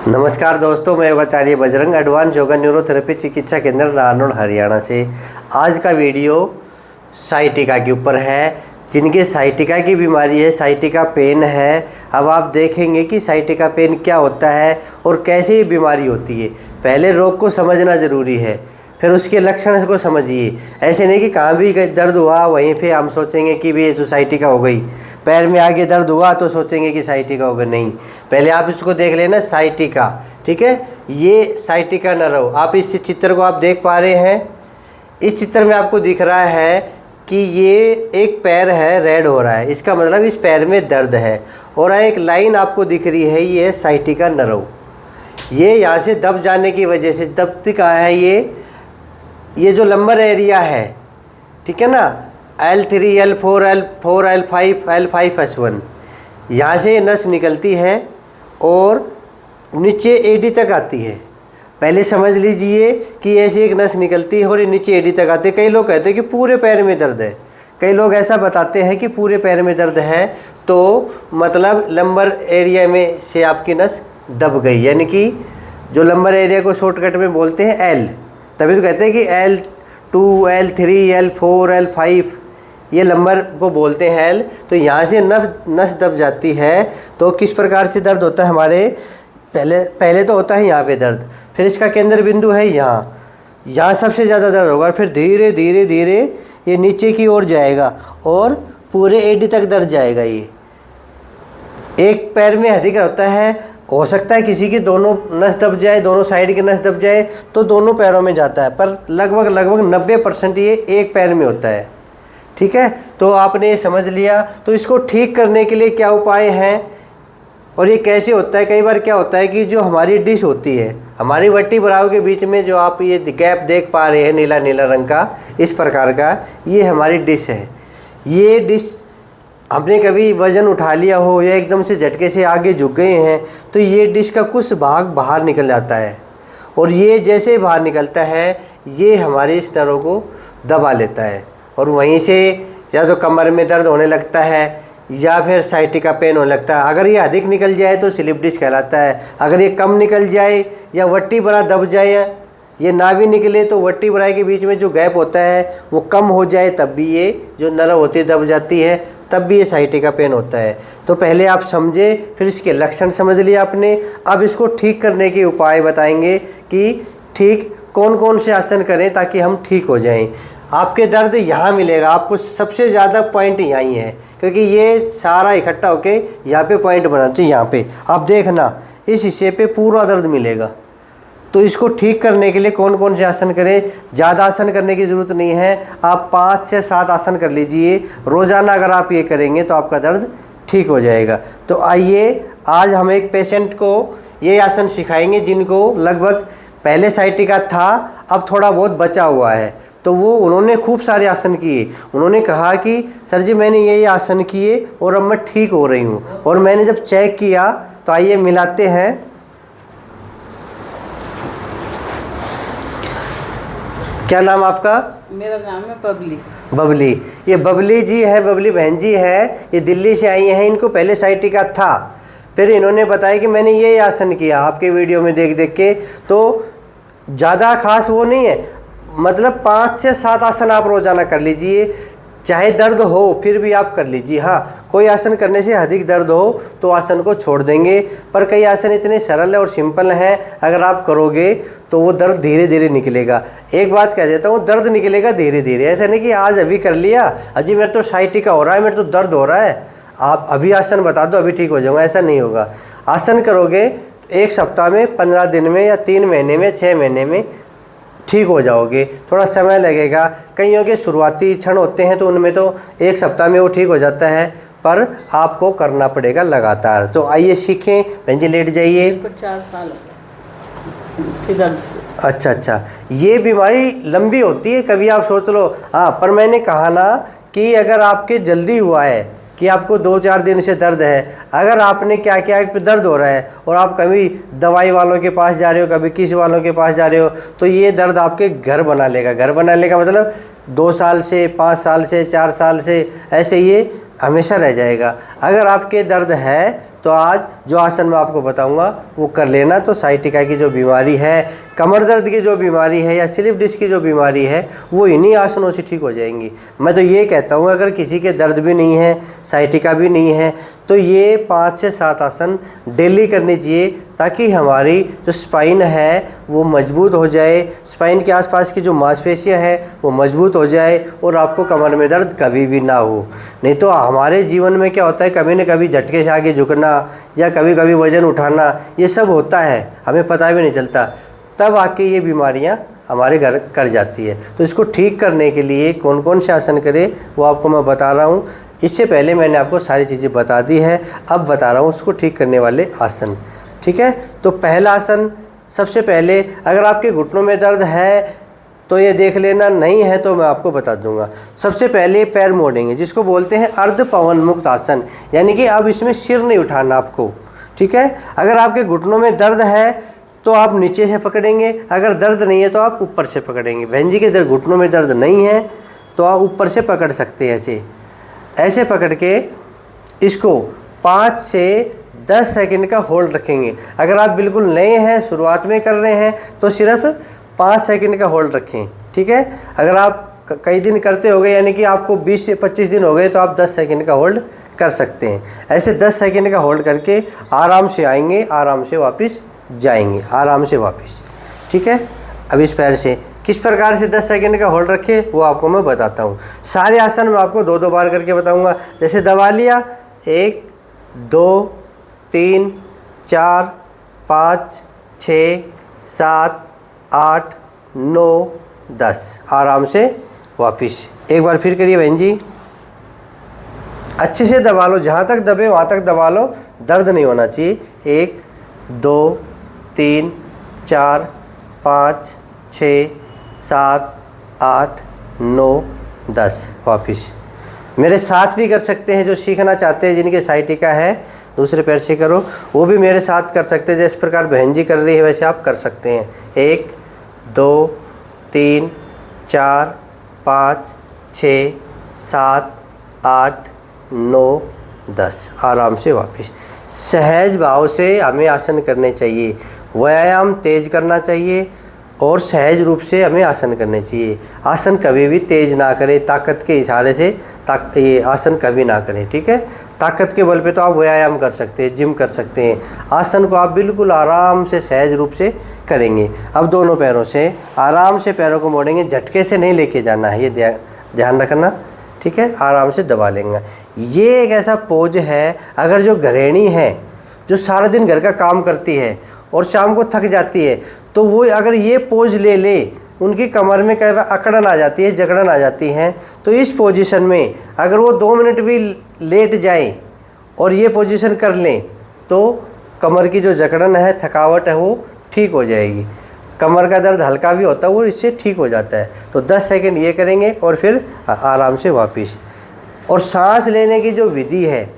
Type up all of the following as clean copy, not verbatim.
नमस्कार दोस्तों, मैं योगाचार्य बजरंग एडवांस योगा न्यूरोथेरेपी चिकित्सा केंद्र नारनौल हरियाणा से। आज का वीडियो साइटिका के ऊपर है। जिनके साइटिका की बीमारी है, साइटिका पेन है, अब आप देखेंगे कि साइटिका पेन क्या होता है और कैसे ये बीमारी होती है। पहले रोग को समझना ज़रूरी है, फिर उसके लक्षण को समझिए। ऐसे नहीं कि कहाँ भी दर्द हुआ वहीं पे हम सोचेंगे कि भी ये तो साइटिका हो गई। पैर में आगे दर्द हुआ तो सोचेंगे कि साइटिका होगा, नहीं। पहले आप इसको देख लेना साइटिका, ठीक है। ये साइटिका नर्व, आप इस चित्र को आप देख पा रहे हैं। इस चित्र में आपको दिख रहा है कि ये एक पैर है, रेड हो रहा है, इसका मतलब इस पैर में दर्द है। और एक लाइन आपको दिख रही है, ये है साइटिका नर्व। ये यहाँ से दब जाने की वजह से दब कहाँ है, ये जो लंबर एरिया है, ठीक है ना, L3, L4, L4, L5, L5S1, यहाँ से नस निकलती है और नीचे एडी तक आती है। पहले समझ लीजिए कि ऐसी एक नस निकलती है और ये नीचे एडी तक आती है। कई लोग कहते हैं कि पूरे पैर में दर्द है, कई लोग ऐसा बताते हैं कि पूरे पैर में दर्द है, तो मतलब लंबर एरिया में से आपकी नस दब गई, यानी कि जो लंबर एरिया को शॉर्टकट में बोलते हैं L। तभी तो कहते हैं कि L2, L3, L4, L5 ये लंबर को बोलते हैं L। तो यहाँ से नस दब जाती है। तो किस प्रकार से दर्द होता है हमारे, पहले तो होता है यहाँ पे दर्द, फिर इसका केंद्र बिंदु है यहाँ सबसे ज़्यादा दर्द होगा, फिर धीरे धीरे धीरे ये नीचे की ओर जाएगा और पूरे एडी तक दर्द जाएगा। ये एक पैर में अधिक होता है, हो सकता है किसी की दोनों नस दब जाए, दोनों साइड की नस दब जाए तो दोनों पैरों में जाता है, पर लगभग 90% ये एक पैर में होता है, ठीक है। तो आपने ये समझ लिया। तो इसको ठीक करने के लिए क्या उपाय हैं और ये कैसे होता है। कई बार क्या होता है कि जो हमारी डिश होती है, हमारी वर्टिब्राओं के बीच में जो आप ये गैप देख पा रहे हैं नीला नीला रंग का, इस प्रकार का, ये हमारी डिश है। ये डिश आपने कभी वज़न उठा लिया हो या एकदम से झटके से आगे झुक गए हैं तो ये डिश का कुछ भाग बाहर निकल जाता है, और ये जैसे बाहर निकलता है ये हमारे इस नर्व को दबा लेता है, और वहीं से या तो कमर में दर्द होने लगता है या फिर साइटिका पेन होने लगता है। अगर ये अधिक निकल जाए तो स्लिप डिस्क कहलाता है। अगर ये कम निकल जाए या वर्टिब्रा दब जाए, ये ना भी निकले तो वर्टिब्रा के बीच में जो गैप होता है वो कम हो जाए, तब भी ये जो नर्व होती है दब जाती है, तब भी ये साइटिका पेन होता है। तो पहले आप समझे, फिर इसके लक्षण समझ लिए आपने। अब इसको ठीक करने के उपाय बताएंगे कि ठीक कौन कौन से आसन करें ताकि हम ठीक हो जाएं। आपके दर्द यहाँ मिलेगा, आपको सबसे ज़्यादा पॉइंट यहीं है, क्योंकि ये सारा इकट्ठा होके यहाँ पे पॉइंट बनाते हैं। यहाँ पे आप देखना, इस हिस्से पे पूरा दर्द मिलेगा। तो इसको ठीक करने के लिए कौन कौन से आसन करें। ज़्यादा आसन करने की ज़रूरत नहीं है, आप 5 से 7 आसन कर लीजिए रोज़ाना। अगर आप ये करेंगे तो आपका दर्द ठीक हो जाएगा। तो आइए, आज हम एक पेशेंट को ये आसन सिखाएंगे जिनको लगभग पहले साइटिका था, अब थोड़ा बहुत बचा हुआ है। तो उन्होंने खूब सारे आसन किए। उन्होंने कहा कि सर जी मैंने ये आसन किए और अब मैं ठीक हो रही हूँ। और मैंने जब चेक किया तो आइए मिलाते हैं। क्या नाम आपका? मेरा नाम है बबली। बबली, ये बबली जी है, बबली बहन जी है, ये दिल्ली से आई हैं। इनको पहले साइटिका था, फिर इन्होंने बताया कि मैंने ये आसन किया आपके वीडियो में देख देख के। तो ज़्यादा खास वो नहीं है, मतलब 5 से 7 आसन आप रोज़ाना कर लीजिए, चाहे दर्द हो फिर भी आप कर लीजिए। हाँ, कोई आसन करने से अधिक दर्द हो तो आसन को छोड़ देंगे, पर कई आसन इतने सरल और सिंपल हैं, अगर आप करोगे तो वो दर्द धीरे धीरे निकलेगा। एक बात कह देता हूँ, दर्द निकलेगा धीरे धीरे। ऐसा नहीं कि आज अभी कर लिया, अजी मेरे तो साइटिका हो रहा है, मेरे तो दर्द हो रहा है, आप अभी आसन बता दो अभी ठीक हो जाऊँगा, ऐसा नहीं होगा। आसन करोगे तो 1 सप्ताह में, 15 दिन में, या 3 महीने में, 6 महीने में ठीक हो जाओगे। थोड़ा समय लगेगा, कईयों के शुरुआती क्षण होते हैं तो उनमें तो 1 सप्ताह में वो ठीक हो जाता है, पर आपको करना पड़ेगा लगातार। तो आइए सीखें। बहन जी लेट जाइए। 4 साल हो गए दर्द से। अच्छा, ये बीमारी लंबी होती है, कभी आप सोच लो। हाँ, पर मैंने कहा ना कि अगर आपके जल्दी हुआ है कि आपको 2-4 दिन से दर्द है, अगर आपने क्या किया कि दर्द हो रहा है और आप कभी दवाई वालों के पास जा रहे हो, कभी किसी वालों के पास जा रहे हो, तो ये दर्द आपके घर बना लेगा। घर बना लेगा मतलब 2 साल से, 5 साल से, 4 साल से, ऐसे ये हमेशा रह जाएगा। अगर आपके दर्द है तो आज जो आसन मैं आपको बताऊंगा वो कर लेना। तो साइटिका की जो बीमारी है, कमर दर्द की जो बीमारी है या स्लिप डिस्क की जो बीमारी है, वो इन्हीं आसनों से ठीक हो जाएंगी। मैं तो ये कहता हूँ अगर किसी के दर्द भी नहीं है, साइटिका भी नहीं है, तो ये 5 से 7 आसन डेली करनी चाहिए, ताकि हमारी जो स्पाइन है वो मजबूत हो जाए, स्पाइन के आसपास की जो मांसपेशियां हैं वो मजबूत हो जाए और आपको कमर में दर्द कभी भी ना हो। नहीं तो हमारे जीवन में क्या होता है, कभी न कभी झटके से आगे झुकना या कभी कभी वज़न उठाना, ये सब होता है, हमें पता भी नहीं चलता, तब आके ये बीमारियां हमारे घर कर जाती है। तो इसको ठीक करने के लिए कौन कौन से आसन करें वो आपको मैं बता रहा हूँ। इससे पहले मैंने आपको सारी चीज़ें बता दी है, अब बता रहा हूँ उसको ठीक करने वाले आसन। ठीक है, तो पहला आसन, सबसे पहले अगर आपके घुटनों में दर्द है तो ये देख लेना, नहीं है तो मैं आपको बता दूंगा। सबसे पहले पैर मोड़ेंगे, जिसको बोलते हैं अर्ध पवन मुक्त आसन, यानी कि अब इसमें सिर नहीं उठाना आपको। ठीक है, अगर आपके घुटनों में दर्द है तो आप नीचे से पकड़ेंगे, अगर दर्द नहीं है तो आप ऊपर से पकड़ेंगे। बहन जी के घुटनों में दर्द नहीं है तो आप ऊपर से पकड़ सकते हैं, ऐसे पकड़ के इसको 5 से 10 सेकंड का होल्ड रखेंगे। अगर आप बिल्कुल नए हैं, शुरुआत में कर रहे हैं, तो सिर्फ 5 सेकंड का होल्ड रखें। ठीक है, अगर आप कई दिन करते हो गए, यानी कि आपको 20 से 25 दिन हो गए, तो आप 10 सेकंड का होल्ड कर सकते हैं। ऐसे 10 सेकंड का होल्ड करके आराम से आएंगे, आराम से वापस जाएंगे, आराम से वापस। ठीक है, अब इस पैर से किस प्रकार से 10 सेकंड का होल्ड रखे वो आपको मैं बताता हूँ। सारे आसन मैं आपको 2-2 बार करके बताऊँगा। जैसे दबा लिया, 1 2 3 4 5 6 7 8 9 10, आराम से वापस। एक बार फिर करिए बहन जी, अच्छे से दबा लो, जहाँ तक दबे वहाँ तक दबा लो, दर्द नहीं होना चाहिए। 1 2 3 4 5 6 7 8 9 10, वापस। मेरे साथ भी कर सकते हैं जो सीखना चाहते हैं, जिनके साइटिका है, दूसरे पैर से करो, वो भी मेरे साथ कर सकते हैं। जिस प्रकार बहन जी कर रही है वैसे आप कर सकते हैं। 1 2 3 4 5 6 7 8 9 10, आराम से वापस। सहज भाव से हमें आसन करने चाहिए, व्यायाम तेज करना चाहिए और सहज रूप से हमें आसन करने चाहिए। आसन कभी भी तेज ना करें, ताकत के इशारे से ये आसन कभी ना करें। ठीक है, ताकत के बल पे तो आप व्यायाम कर सकते हैं, जिम कर सकते हैं, आसन को आप बिल्कुल आराम से सहज रूप से करेंगे। अब दोनों पैरों से आराम से पैरों को मोड़ेंगे, झटके से नहीं लेके जाना है, ये ध्यान रखना। ठीक है, आराम से दबा लेंगे। ये एक ऐसा पोज है, अगर जो गृहिणी है, जो सारा दिन घर का काम करती है और शाम को थक जाती है, तो वो अगर ये पोज ले ले, उनकी कमर में कई बार अकड़न आ जाती है, जकड़न आ जाती है, तो इस पोजीशन में अगर वो 2 मिनट भी लेट जाए और ये पोजीशन कर लें, तो कमर की जो जकड़न है, थकावट है, वो ठीक हो जाएगी। कमर का दर्द हल्का भी होता है, वो इससे ठीक हो जाता है। तो 10 सेकंड ये करेंगे और फिर आराम से वापस। और सांस लेने की जो विधि है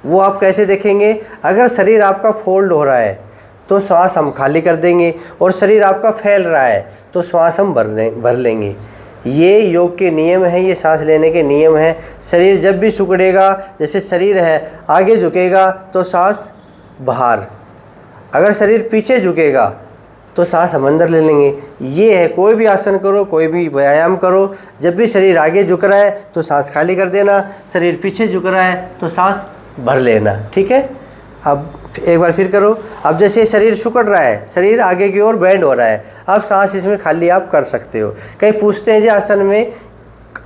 वो आप कैसे देखेंगे, अगर शरीर आपका फोल्ड हो रहा है तो श्वास हम खाली कर देंगे, और शरीर आपका फैल रहा है तो श्वास हम भर लेंगे। ये योग के नियम हैं, ये सांस लेने के नियम हैं। शरीर जब भी सिकुड़ेगा, जैसे शरीर है आगे झुकेगा तो सांस बाहर, अगर शरीर पीछे झुकेगा तो सांस हम अंदर ले लेंगे। ये है, कोई भी आसन करो, कोई भी व्यायाम करो, जब भी शरीर आगे झुक रहा है तो सांस खाली कर देना, शरीर पीछे झुक रहा है तो सांस भर लेना। ठीक है, अब एक बार फिर करो। अब जैसे शरीर सिकुड़ रहा है, शरीर आगे की ओर बेंड हो रहा है, अब सांस इसमें खाली आप कर सकते हो। कई पूछते हैं जी आसन में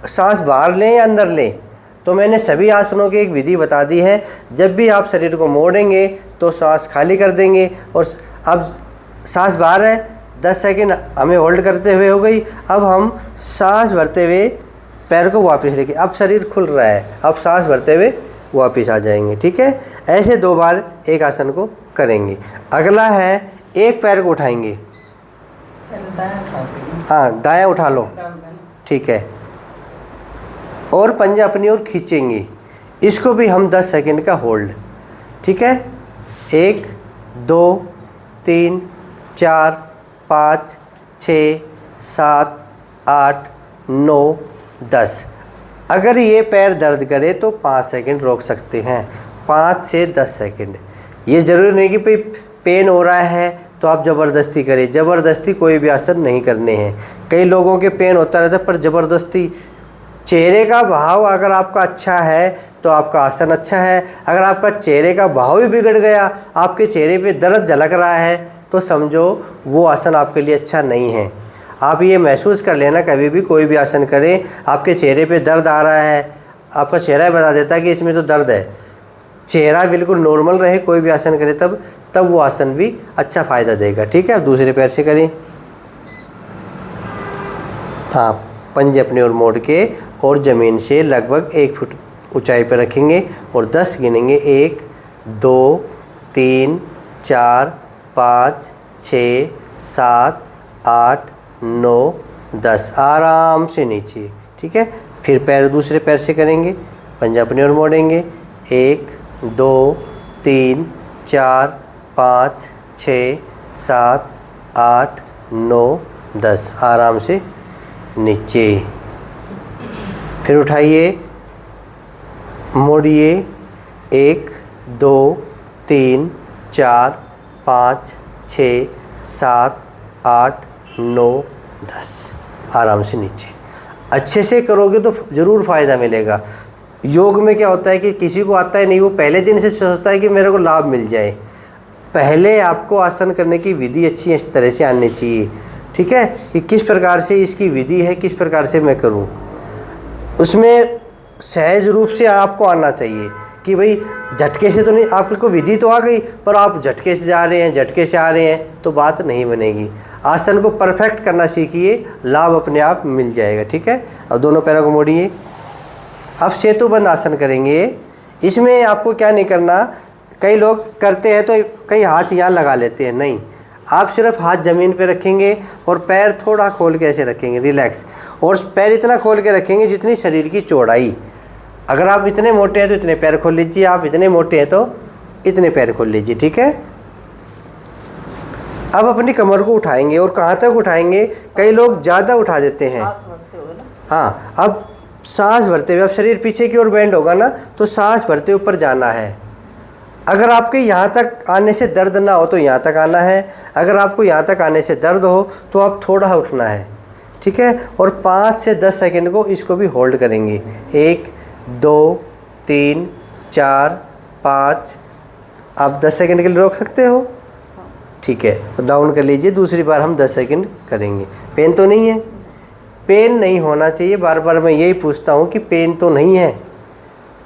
सांस बाहर लें या अंदर लें, तो मैंने सभी आसनों की एक विधि बता दी है। जब भी आप शरीर को मोड़ेंगे तो सांस खाली कर देंगे, और अब सांस बाहर है, 10 सेकंड हमें होल्ड करते हुए हो गई। अब हम सांस भरते हुए पैर को वापस लेके, अब शरीर खुल रहा है, अब सांस भरते हुए वापस आ जाएंगे। ठीक है, ऐसे 2 बार एक आसन को करेंगे। अगला है, एक पैर को उठाएंगे, हाँ दायां उठा लो, ठीक है, और पंजा अपनी ओर खींचेंगे। इसको भी हम 10 सेकंड का होल्ड। ठीक है, 1 2 3 4 5 6 7 8 9 10। अगर ये पैर दर्द करे तो 5 सेकंड रोक सकते हैं, 5 से 10 सेकंड। ये ज़रूरी नहीं कि भाई पेन हो रहा है तो आप ज़बरदस्ती करें। ज़बरदस्ती कोई भी आसन नहीं करने हैं। कई लोगों के पेन होता रहता है पर ज़बरदस्ती, चेहरे का भाव अगर आपका अच्छा है तो आपका आसन अच्छा है। अगर आपका चेहरे का भाव ही बिगड़ गया, आपके चेहरे पे दर्द झलक रहा है, तो समझो वो आसन आपके लिए अच्छा नहीं है। आप ये महसूस कर लेना, कभी भी कोई भी आसन करें, आपके चेहरे पे दर्द आ रहा है, आपका चेहरा बता देता है कि इसमें तो दर्द है। चेहरा बिल्कुल नॉर्मल रहे, कोई भी आसन करे तब वो आसन भी अच्छा फ़ायदा देगा। ठीक है, अब दूसरे पैर से करें। हाँ, पंजे अपनी ओर मोड़ के और ज़मीन से लगभग 1 फुट ऊंचाई पर रखेंगे और 10 गिनेंगे। 1 2 3 4 5 6 7 8 9 10। आराम से नीचे। ठीक है, फिर पैर दूसरे पैर से करेंगे। पंजा अपनी ओर मोड़ेंगे। 1 2 3 4 5 6 7 8 9 10। आराम से नीचे। फिर उठाइए, मोड़िए। 1 2 3 4 5 6 7 8 9 10। आराम से नीचे। अच्छे से करोगे तो ज़रूर फ़ायदा मिलेगा। योग में क्या होता है कि किसी को आता है नहीं, वो पहले दिन से सोचता है कि मेरे को लाभ मिल जाए। पहले आपको आसन करने की विधि अच्छी इस तरह से आनी चाहिए। ठीक है, कि किस प्रकार से इसकी विधि है, किस प्रकार से मैं करूं, उसमें सहज रूप से आपको आना चाहिए कि भाई झटके से तो नहीं, आपको विधि तो आ गई पर आप झटके से जा रहे हैं, झटके से आ रहे हैं, तो बात नहीं बनेगी। आसन को परफेक्ट करना सीखिए, लाभ अपने आप मिल जाएगा। ठीक है, अब दोनों पैरों को मोड़िए। अब सेतुबंद आसन करेंगे। इसमें आपको क्या नहीं करना, कई लोग करते हैं तो कई हाथ यहाँ लगा लेते हैं, नहीं, आप सिर्फ हाथ ज़मीन पे रखेंगे और पैर थोड़ा खोल के ऐसे रखेंगे, रिलैक्स, और पैर इतना खोल के रखेंगे जितनी शरीर की चौड़ाई। अगर आप इतने मोटे हैं तो इतने पैर खोल लीजिए, आप इतने मोटे हैं तो इतने पैर खोल लीजिए। ठीक है, अब अपनी कमर को उठाएंगे और कहाँ तक उठाएंगे, कई लोग ज़्यादा उठा देते हैं। हाँ, अब सांस भरते हुए, अब शरीर पीछे की ओर बेंड होगा ना, तो सांस भरते ऊपर जाना है। अगर आपके यहाँ तक आने से दर्द ना हो तो यहाँ तक आना है, अगर आपको यहाँ तक आने से दर्द हो तो आप थोड़ा उठना है। ठीक है, और 5 से 10 सेकंड को इसको भी होल्ड करेंगे। 1 2 3 4 5। आप 10 सेकंड के लिए रोक सकते हो। ठीक है, तो डाउन कर लीजिए। दूसरी बार हम 10 सेकंड करेंगे। पेन तो नहीं है? पेन नहीं होना चाहिए। बार बार मैं यही पूछता हूँ कि पेन तो नहीं है।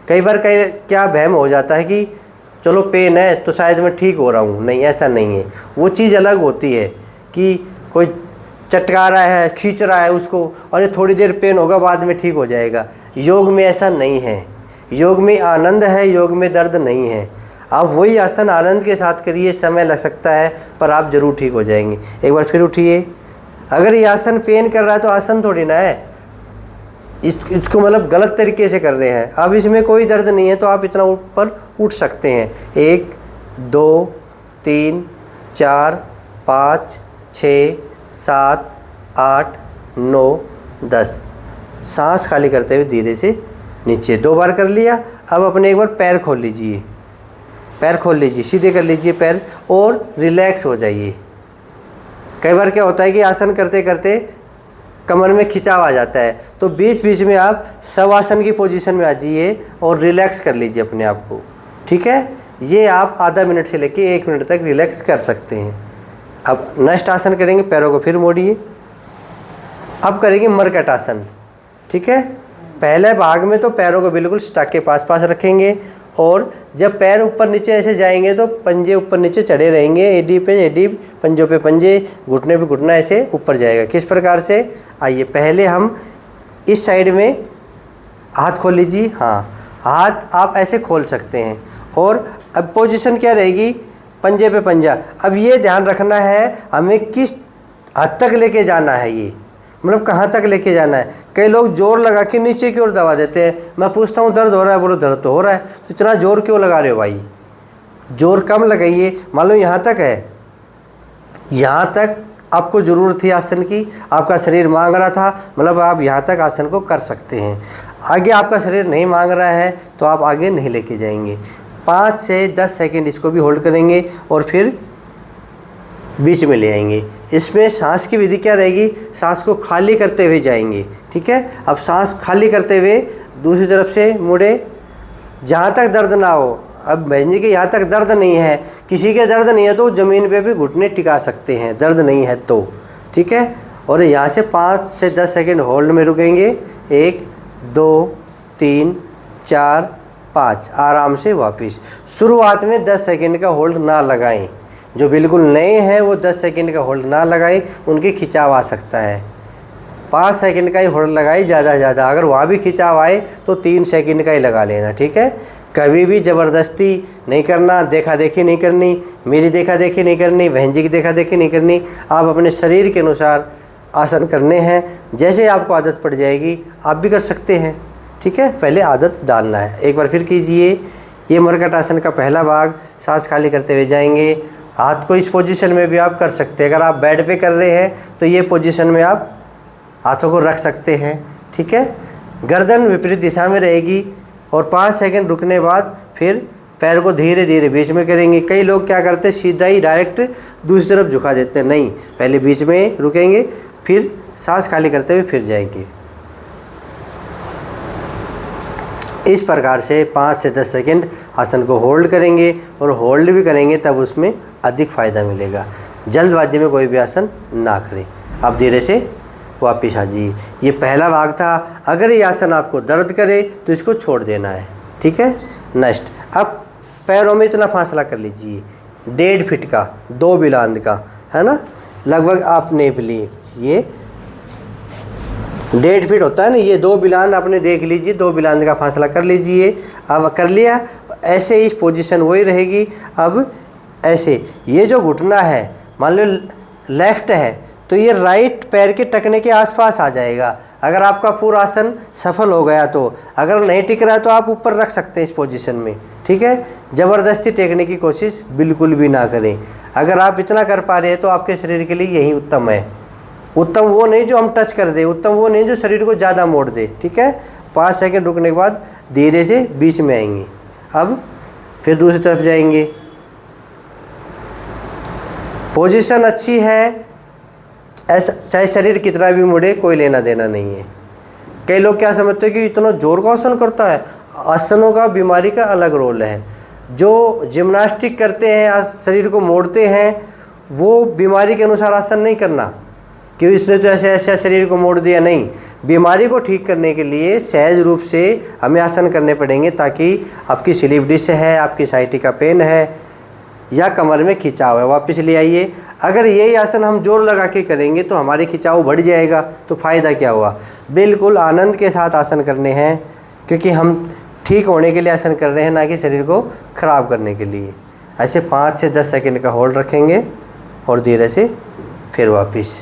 कई बार क्या वहम हो जाता है कि चलो पेन है तो शायद मैं ठीक हो रहा हूँ। नहीं, ऐसा नहीं है। वो चीज़ अलग होती है कि कोई चटका रहा है, खींच रहा है उसको, और ये थोड़ी देर पेन होगा, बाद में ठीक हो जाएगा। योग में ऐसा नहीं है। योग में आनंद है, योग में दर्द नहीं है। आप वही आसन आनंद के साथ करिए, समय लग सकता है पर आप ज़रूर ठीक हो जाएंगे। एक बार फिर उठिए। अगर ये आसन पेन कर रहा है तो आसन थोड़ी ना है, इसको मतलब गलत तरीके से कर रहे हैं। अब इसमें कोई दर्द नहीं है तो आप इतना ऊपर उठ सकते हैं। 1 2 3 4 5 6 7 8 9 10। सांस खाली करते हुए धीरे से नीचे 2 बार कर लिया। अब अपने एक बार पैर खोल लीजिए, पैर खोल लीजिए, सीधे कर लीजिए पैर और रिलैक्स हो जाइए। कई बार क्या होता है कि आसन करते करते कमर में खिंचाव आ जाता है, तो बीच बीच में आप शवासन की पोजीशन में आ जाइए और रिलैक्स कर लीजिए अपने आप को। ठीक है, ये आप आधा मिनट से लेके 1 मिनट तक रिलैक्स कर सकते हैं। अब नेक्स्ट आसन करेंगे, पैरों को फिर मोड़िए। अब करेंगे मरकट आसन। ठीक है, पहले भाग में तो पैरों को बिल्कुल स्टक के पास पास रखेंगे और जब पैर ऊपर नीचे ऐसे जाएंगे तो पंजे ऊपर नीचे चढ़े रहेंगे, एडी पे एडी, पंजों पे पंजे, घुटने पे घुटना ऐसे ऊपर जाएगा। किस प्रकार से, आइए पहले हम इस साइड में हाथ खोल लीजिए। हाँ, हाथ आप ऐसे खोल सकते हैं और अब पोजीशन क्या रहेगी, पंजे पे पंजा। अब ये ध्यान रखना है हमें किस हद तक लेके जाना है, ये मतलब कहाँ तक लेके जाना है। कई लोग जोर लगा के नीचे की ओर दबा देते हैं। मैं पूछता हूँ दर्द हो रहा है, बोलो दर्द तो हो रहा है, तो इतना जोर क्यों लगा रहे हो भाई, जोर कम लगाइए। मान लो यहाँ तक है, यहाँ तक आपको ज़रूरत थी आसन की, आपका शरीर मांग रहा था, मतलब आप यहाँ तक आसन को कर सकते हैं। आगे आपका शरीर नहीं मांग रहा है तो आप आगे नहीं लेके जाएंगे। 5 से 10 सेकंड इसको भी होल्ड करेंगे और फिर बीच में ले आएंगे। इसमें सांस की विधि क्या रहेगी, सांस को खाली करते हुए जाएंगे, ठीक है। अब सांस खाली करते हुए दूसरी तरफ से मुड़े, जहाँ तक दर्द ना हो। अब बहन जी के यहाँ तक दर्द नहीं है, किसी के दर्द नहीं है तो ज़मीन पे भी घुटने टिका सकते हैं, दर्द नहीं है तो, ठीक है। और यहाँ से 5 से 10 सेकंड होल्ड में रुकेंगे, 1 2 3 4 5, आराम से वापस। शुरुआत में 10 सेकंड का होल्ड ना लगाएं, जो बिल्कुल नए हैं वो 10 सेकंड का होल्ड ना लगाएं, उनके खिंचाव आ सकता है। 5 सेकंड का ही होल्ड लगाए ज़्यादा से ज़्यादा, अगर वहाँ भी खिंचाव आए तो 3 सेकंड का ही लगा लेना, ठीक है। कभी भी ज़बरदस्ती नहीं करना, देखा देखी नहीं करनी, मेरी देखा देखी नहीं करनी, बहन जी की देखा देखी नहीं करनी। आप अपने शरीर के अनुसार आसन करने हैं, जैसे आपको आदत पड़ जाएगी आप भी कर सकते हैं, ठीक है। पहले आदत डालना है। एक बार फिर कीजिए। ये मरकट आसन का पहला भाग, सांस खाली करते हुए जाएंगे। हाथ को इस पोजीशन में भी आप कर सकते हैं, अगर आप बेड पे कर रहे हैं तो ये पोजीशन में आप हाथों को रख सकते हैं, ठीक है। गर्दन विपरीत दिशा में रहेगी और 5 सेकंड रुकने बाद फिर पैर को धीरे धीरे बीच में करेंगे। कई लोग क्या करते हैं, सीधा ही डायरेक्ट दूसरी तरफ झुका देते हैं, नहीं, पहले बीच में रुकेंगे फिर सांस खाली करते हुए फिर जाएंगे। इस प्रकार से 5 से 10 सेकंड आसन को होल्ड करेंगे और होल्ड भी करेंगे तब उसमें अधिक फ़ायदा मिलेगा। जल्दबाजी में कोई भी आसन ना करें। अब धीरे से वापस आ जाइए। ये पहला भाग था। अगर ये आसन आपको दर्द करे तो इसको छोड़ देना है, ठीक है। नेक्स्ट, अब पैरों में इतना फासला कर लीजिए, 1.5 फीट का, 2 बिलांद का, है ना, लगभग आप नेप लीजिए। 1.5 फीट होता है ना, ये 2 बिलांद आपने देख लीजिए, 2 बिलांद का फासला कर लीजिए। अब कर लिया, ऐसे ही पोजीशन वही रहेगी। अब ऐसे, ये जो घुटना है मान लो लेफ्ट है तो ये राइट पैर के टकने के आसपास आ जाएगा। अगर आपका पूरा आसन सफल हो गया तो, अगर नहीं टिक रहा है तो आप ऊपर रख सकते हैं इस पोजीशन में, ठीक है। ज़बरदस्ती टेकने की कोशिश बिल्कुल भी ना करें। अगर आप इतना कर पा रहे हैं तो आपके शरीर के लिए यही उत्तम है। उत्तम वो नहीं जो हम टच कर दे, उत्तम वो नहीं जो शरीर को ज़्यादा मोड़ दे, ठीक है। 5 सेकंड रुकने के बाद धीरे से बीच में आएंगे। अब फिर दूसरी तरफ जाएंगे। पोजीशन अच्छी है, ऐसा चाहे शरीर कितना भी मुड़े, कोई लेना देना नहीं है। कई लोग क्या समझते हैं कि इतना जोर का आसन करता है। आसनों का बीमारी का अलग रोल है। जो जिम्नास्टिक करते हैं, शरीर को मोड़ते हैं, वो बीमारी के अनुसार आसन नहीं करना कि इसने तो ऐसे ऐसे शरीर को मोड़ दिया, नहीं। बीमारी को ठीक करने के लिए सहज रूप से हमें आसन करने पड़ेंगे, ताकि आपकी स्लीप डिस्क है, आपकी साइटिका पेन है या कमर में खिंचाव है, वापस ले आइए। अगर यही आसन हम जोर लगा के करेंगे तो हमारी खिंचाव बढ़ जाएगा, तो फ़ायदा क्या हुआ। बिल्कुल आनंद के साथ आसन करने हैं, क्योंकि हम ठीक होने के लिए आसन कर रहे हैं, ना कि शरीर को ख़राब करने के लिए। ऐसे 5 से 10 सेकंड का होल्ड रखेंगे और धीरे से फिर वापस।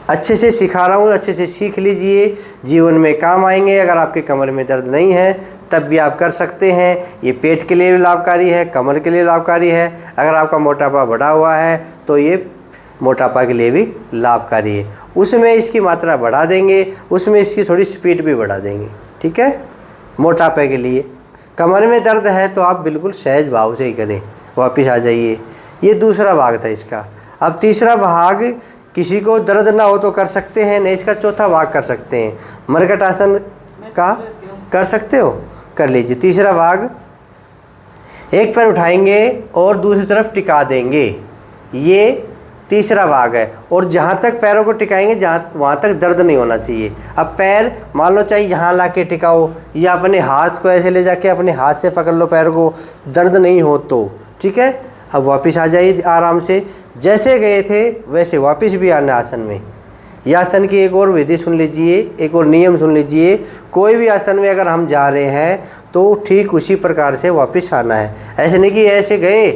अच्छे से सिखा रहा हूँ, अच्छे से सीख लीजिए, जीवन में काम आएंगे। अगर आपके कमर में दर्द नहीं है तब भी आप कर सकते हैं। ये पेट के लिए भी लाभकारी है, कमर के लिए लाभकारी है। अगर आपका मोटापा बढ़ा हुआ है तो ये मोटापा के लिए भी लाभकारी है। उसमें इसकी मात्रा बढ़ा देंगे, उसमें इसकी थोड़ी स्पीड भी बढ़ा देंगे, ठीक है। मोटापे के लिए कमर में दर्द है तो आप बिल्कुल सहज भाव से ही करें, वापस आ जाइए। ये दूसरा भाग था इसका। अब तीसरा भाग, किसी को दर्द ना हो तो कर सकते हैं, नहीं इसका चौथा भाग कर सकते हैं। मरकट आसन का कर सकते हो, कर लीजिए। तीसरा भाग, एक पैर उठाएंगे और दूसरी तरफ टिका देंगे, ये तीसरा भाग है। और जहाँ तक पैरों को टिकाएंगे वहाँ तक दर्द नहीं होना चाहिए। अब पैर मान लो चाहे यहाँ ला के टिकाओ या अपने हाथ को ऐसे ले जाके अपने हाथ से पकड़ लो पैर को, दर्द नहीं हो तो, ठीक है। अब वापस आ जाइए आराम से, जैसे गए थे वैसे वापस भी आना आसन में। यह आसन की एक और विधि सुन लीजिए, एक और नियम सुन लीजिए। कोई भी आसन में अगर हम जा रहे हैं तो ठीक उसी प्रकार से वापस आना है। ऐसे नहीं कि ऐसे गए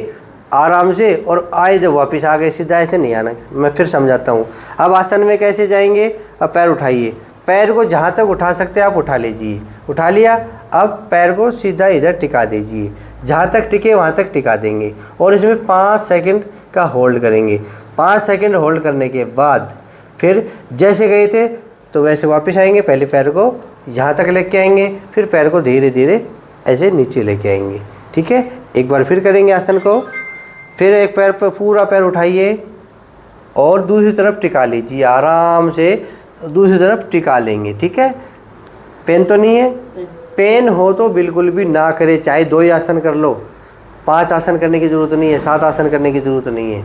आराम से और आए जब वापस आ गए सीधा, ऐसे नहीं आना। मैं फिर समझाता हूँ। अब आसन में कैसे जाएंगे, अब पैर उठाइए, पैर को जहाँ तक उठा सकते हैं आप उठा लीजिए, उठा लिया। अब पैर को सीधा इधर टिका दीजिए, जहाँ तक टिके वहाँ तक टिका देंगे और इसमें 5 सेकंड का होल्ड करेंगे। 5 सेकंड होल्ड करने के बाद फिर जैसे गए थे तो वैसे वापस आएंगे। पहले पैर को यहाँ तक लेके आएंगे, फिर पैर को धीरे धीरे ऐसे नीचे लेके आएंगे, ठीक है। एक बार फिर करेंगे आसन को। फिर एक पैर पर पूरा पैर उठाइए और दूसरी तरफ टिका लीजिए, आराम से दूसरी तरफ टिका लेंगे। ठीक है, पेन तो नहीं है? पेन हो तो बिल्कुल भी ना करे, चाहे 2 ही आसन कर लो, 5 आसन करने की ज़रूरत नहीं है, 7 आसन करने की ज़रूरत नहीं है।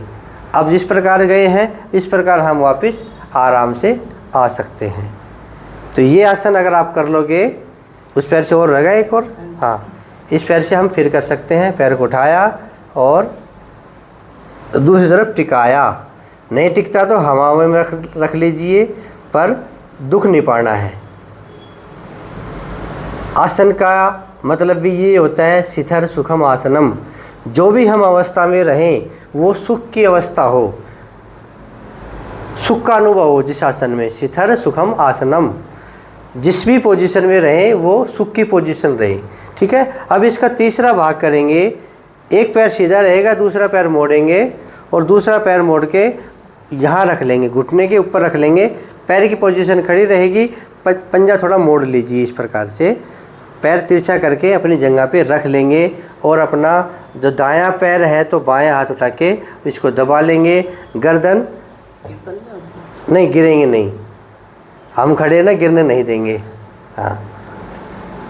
अब जिस प्रकार गए हैं इस प्रकार हम वापस आराम से आ सकते हैं। तो ये आसन अगर आप कर लोगे, उस पैर से और रह गया एक और, हाँ, इस पैर से हम फिर कर सकते हैं। पैर को उठाया और दूसरी तरफ टिकाया, नहीं टिकता तो हवा में रख लीजिए, पर दुख नहीं पाना है। आसन का मतलब भी ये होता है शिथिर सुखम आसनम। जो भी हम अवस्था में रहें वो सुख की अवस्था हो, सुख का अनुभव हो जिस आसन में। शिथिर सुखम आसनम, जिस भी पोजीशन में रहें वो सुख की पोजीशन रहे। ठीक है, अब इसका तीसरा भाग करेंगे। एक पैर सीधा रहेगा, दूसरा पैर मोड़ेंगे और दूसरा पैर मोड़ के यहाँ रख लेंगे, घुटने के ऊपर रख लेंगे। पैर की पोजीशन खड़ी रहेगी, पंजा थोड़ा मोड़ लीजिए इस प्रकार से, पैर तिरछा करके अपनी जगह पे रख लेंगे और अपना जो दायां पैर है तो बायां हाथ उठा के इसको दबा लेंगे। गर्दन नहीं, गिरेंगे नहीं, हम खड़े ना, गिरने नहीं देंगे। हाँ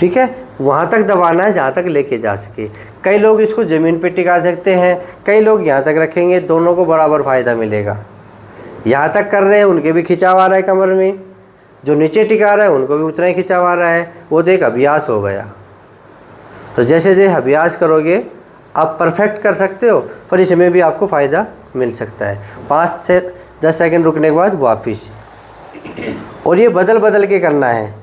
ठीक है, वहाँ तक दबाना है जहाँ तक लेके जा सके। कई लोग इसको ज़मीन पे टिका सकते हैं, कई लोग यहाँ तक रखेंगे, दोनों को बराबर फ़ायदा मिलेगा। यहाँ तक कर रहे हैं उनके भी खिंचाव आ रहा है कमर में, जो नीचे टिका रहा है उनको भी उतना ही खिंचाव आ रहा है, वो तो एक अभ्यास हो गया। तो जैसे जैसे अभ्यास करोगे आप परफेक्ट कर सकते हो, पर इसमें भी आपको फ़ायदा मिल सकता है। 5 से 10 सेकंड रुकने के बाद वापिस, और ये बदल बदल के करना है।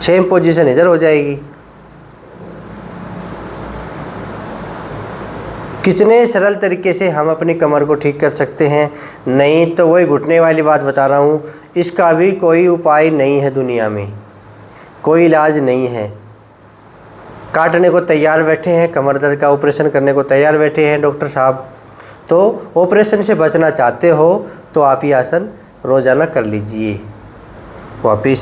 सेम पोजीशन इधर हो जाएगी। कितने सरल तरीके से हम अपनी कमर को ठीक कर सकते हैं। नहीं तो वही घुटने वाली बात बता रहा हूँ, इसका भी कोई उपाय नहीं है दुनिया में, कोई इलाज नहीं है। काटने को तैयार बैठे हैं, कमर दर्द का ऑपरेशन करने को तैयार बैठे हैं डॉक्टर साहब। तो ऑपरेशन से बचना चाहते हो तो आप ये आसन रोज़ाना कर लीजिए वापिस।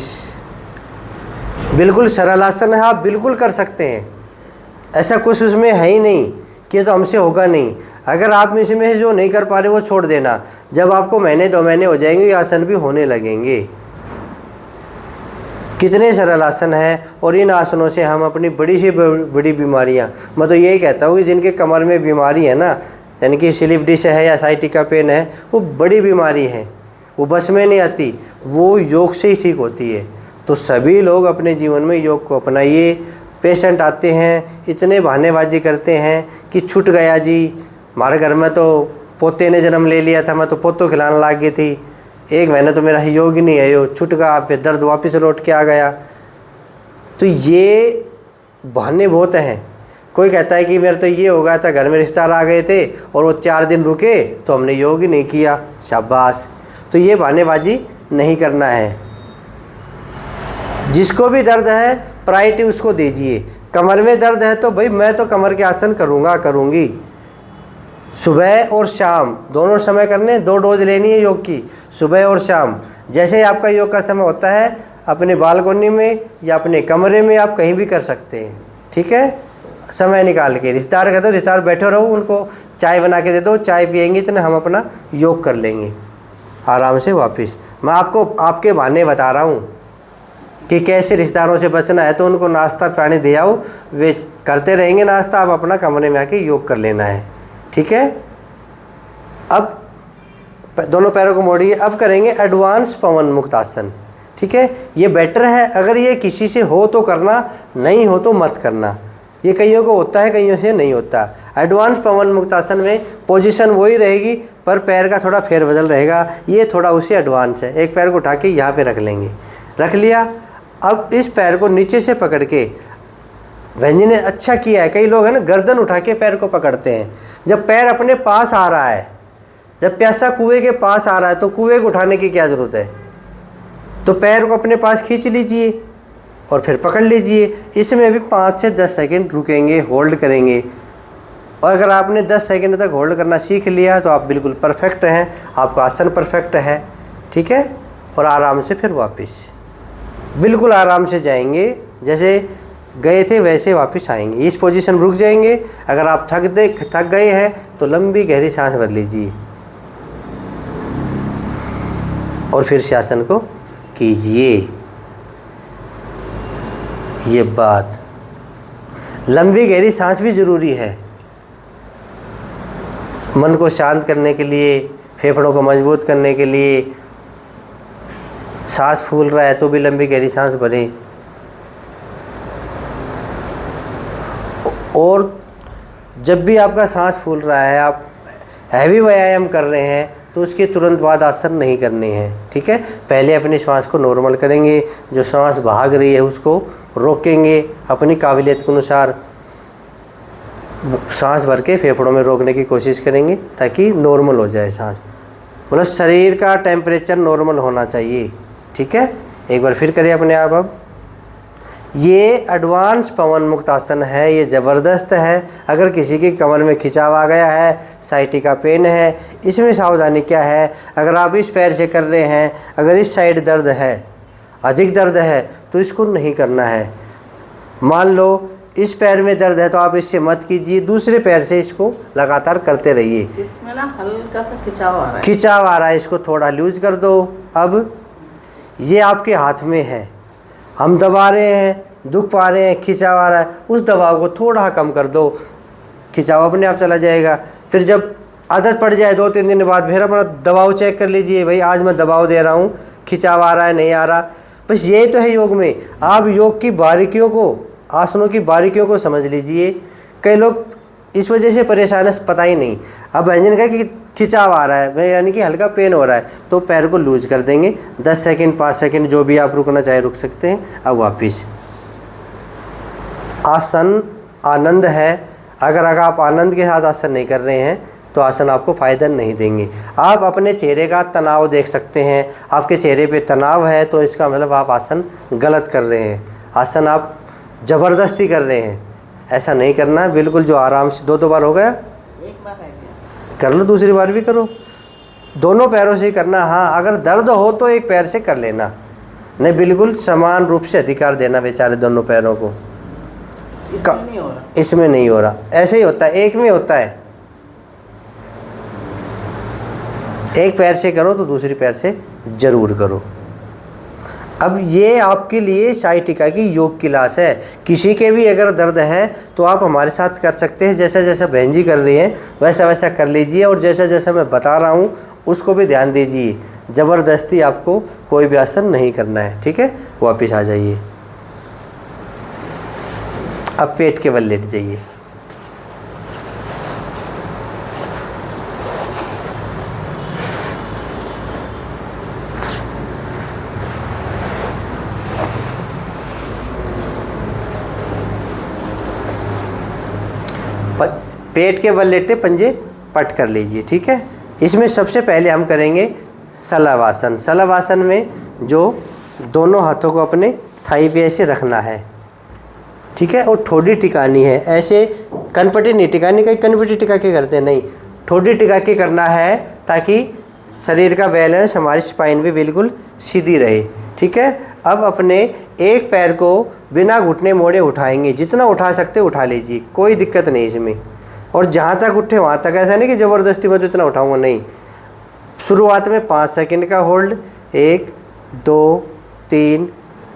बिल्कुल सरल आसन है, आप बिल्कुल कर सकते हैं, ऐसा कुछ उसमें है ही नहीं कि तो हमसे होगा नहीं। अगर आप में से जो नहीं कर पा रहे वो छोड़ देना, जब आपको महीने 2 महीने हो जाएंगे ये आसन भी होने लगेंगे। कितने सरल आसन हैं, और इन आसनों से हम अपनी बड़ी से बड़ी बीमारियां, मैं तो यही कहता हूँ कि जिनके कमर में बीमारी है ना, यानी कि स्लिप डिस्क है या साइटिका पेन है, वो बड़ी बीमारी है, वो बस में नहीं आती, वो योग से ही ठीक होती है। तो सभी लोग अपने जीवन में योग को अपनाइए। पेशेंट आते हैं इतने बहानेबाजी करते हैं कि छूट गया जी, हमारे घर में तो पोते ने जन्म ले लिया था, मैं तो पोतों खिलाने लग गई थी, 1 महीने तो मेरा योग ही नहीं है, यो छूट गया, फिर दर्द वापस लौट के आ गया। तो ये बहाने बहुत हैं। कोई कहता है कि मेरा तो ये हो गया था, घर में रिश्तेदार आ गए थे और वो 4 दिन रुके तो हमने योग ही नहीं किया, शाबाश। तो ये बहानेबाजी नहीं करना है। जिसको भी दर्द है प्रायोरिटी उसको दीजिए। कमर में दर्द है तो भाई मैं तो कमर के आसन करूँगा, करूँगी। सुबह और शाम दोनों समय करने, 2 डोज लेनी है योग की, सुबह और शाम। जैसे आपका योग का समय होता है, अपने बालकोनी में या अपने कमरे में आप कहीं भी कर सकते हैं। ठीक है, समय निकाल के। रिश्तेदार कहते हो रिश्तेदार बैठे रहो, उनको चाय बना के दे दो, चाय पियेंगे इतने हम अपना योग कर लेंगे आराम से वापस। मैं आपको आपके बहाने बता रहा हूँ कि कैसे रिश्तेदारों से बचना है। तो उनको नाश्ता पानी दे आओ, वे करते रहेंगे नाश्ता, आप अपना कमरे में आके योग कर लेना है। ठीक है, अब दोनों पैरों को मोड़िए। अब करेंगे एडवांस पवन मुक्त आसन। ठीक है, ये बेटर है, अगर ये किसी से हो तो करना, नहीं हो तो मत करना। ये कईयों को होता है, कईयों से नहीं होता। एडवांस पवन मुक्त आसन में पोजीशन वही रहेगी, पर पैर का थोड़ा फेरबदल रहेगा। ये थोड़ा उसे एडवांस है। एक पैर को उठा के यहाँ पे रख लेंगे, रख लिया। अब इस पैर को नीचे से पकड़ के, व्यंजन ने अच्छा किया है, कई लोग हैं ना गर्दन उठा के पैर को पकड़ते हैं। जब पैर अपने पास आ रहा है, जब प्यासा कुएं के पास आ रहा है, तो कुएं को उठाने की क्या ज़रूरत है। तो पैर को अपने पास खींच लीजिए और फिर पकड़ लीजिए। इसमें भी 5 से 10 सेकंड रुकेंगे, होल्ड करेंगे। और अगर आपने 10 सेकंड तक होल्ड करना सीख लिया तो आप बिल्कुल परफेक्ट हैं, आपका आसन परफेक्ट है। ठीक है, और आराम से फिर वापस बिल्कुल आराम से जाएंगे। जैसे गए थे वैसे वापस आएंगे। इस पोजीशन में रुक जाएंगे। अगर आप थक गए हैं तो लंबी गहरी सांस भर लीजिए और फिर से आसन को कीजिए। ये बात, लंबी गहरी सांस भी ज़रूरी है मन को शांत करने के लिए, फेफड़ों को मजबूत करने के लिए। सांस फूल रहा है तो भी लंबी गहरी सांस भरें। और जब भी आपका सांस फूल रहा है, आप हैवी व्यायाम कर रहे हैं, तो उसके तुरंत बाद आसन नहीं करने हैं, ठीक है। पहले अपनी श्वास को नॉर्मल करेंगे, जो सांस भाग रही है उसको रोकेंगे, अपनी काबिलियत के अनुसार सांस भर के फेफड़ों में रोकने की कोशिश करेंगे ताकि नॉर्मल हो जाए सांस। मतलब शरीर का टेम्परेचर नॉर्मल होना चाहिए, ठीक है। एक बार फिर करें अपने आप। अब ये एडवांस पवन मुक्त आसन है, ये ज़बरदस्त है। अगर किसी की कमर में खिंचाव आ गया है, साइटिका पेन है, इसमें सावधानी क्या है? अगर आप इस पैर से कर रहे हैं, अगर इस साइड दर्द है, अधिक दर्द है, तो इसको नहीं करना है। मान लो इस पैर में दर्द है तो आप इससे मत कीजिए, दूसरे पैर से इसको लगातार करते रहिए। इसमें ना हल्का सा खिंचाव आ रहा है, खिंचाव आ रहा है, इसको थोड़ा लूज कर दो। अब ये आपके हाथ में है, हम दबा रहे हैं, दुख पा रहे हैं, खिंचाव आ रहा है, उस दबाव को थोड़ा कम कर दो, खिंचाव अपने आप चला जाएगा। फिर जब आदत पड़ जाए 2-3 दिन बाद फिर अपना दबाव चेक कर लीजिए, भाई आज मैं दबाव दे रहा हूँ, खिंचाव आ रहा है नहीं आ रहा। बस यही तो है योग में। आप योग की बारीकियों को, आसनों की बारीकियों को समझ लीजिए। कई लोग इस वजह से परेशान है, पता ही नहीं। अब व्यंजन का कि खिंचाव आ रहा है, यानी कि हल्का पेन हो रहा है, तो पैर को लूज कर देंगे। 10 सेकंड 5 सेकंड जो भी आप रुकना चाहे रुक सकते हैं। अब वापिस आसन आनंद है। अगर आप आनंद के साथ आसन नहीं कर रहे हैं तो आसन आपको फ़ायदा नहीं देंगे। आप अपने चेहरे का तनाव देख सकते हैं। आपके चेहरे पे तनाव है तो इसका मतलब आप आसन गलत कर रहे हैं, आसन आप ज़बरदस्ती कर रहे हैं। ऐसा नहीं करना है, बिल्कुल जो आराम से। 2 बार हो गया, एक बार रह गया, कर लो, दूसरी बार भी करो। दोनों पैरों से करना। हाँ, अगर दर्द हो तो एक पैर से कर लेना, नहीं बिल्कुल समान रूप से अधिकार देना बेचारे दोनों पैरों को। इसमें नहीं हो रहा, इसमें नहीं हो रहा, ऐसे ही होता है, एक में होता है। एक पैर से करो तो दूसरी पैर से ज़रूर करो। अब ये आपके लिए साइटिका की योग क्लास है। किसी के भी अगर दर्द है तो आप हमारे साथ कर सकते हैं। जैसा जैसा बहन जी कर रही हैं वैसा वैसा कर लीजिए, और जैसा जैसा मैं बता रहा हूँ उसको भी ध्यान दीजिए। ज़बरदस्ती आपको कोई भी आसन नहीं करना है, ठीक है। वापस आ जाइए। अब पेट के बल लेट जाइए। पेट के बल लेटे पंजे पट कर लीजिए, ठीक है। इसमें सबसे पहले हम करेंगे शलभासन। शलभासन में जो दोनों हाथों को अपने थाई पे ऐसे रखना है, ठीक है, और ठोडी टिकानी है। ऐसे कनपटी नहीं टिकानी, कहीं कनपटी टिका के करते हैं, नहीं, ठोडी टिका के करना है ताकि शरीर का बैलेंस, हमारी स्पाइन भी बिल्कुल सीधी रहे, ठीक है। अब अपने एक पैर को बिना घुटने मोड़े उठाएंगे, जितना उठा सकते उठा लीजिए, कोई दिक्कत नहीं इसमें। और जहाँ तक उठे वहाँ तक, ऐसा नहीं कि ज़बरदस्ती मैं तो इतना उठाऊँगा, नहीं। शुरुआत में 5 सेकंड का होल्ड, 1 2 3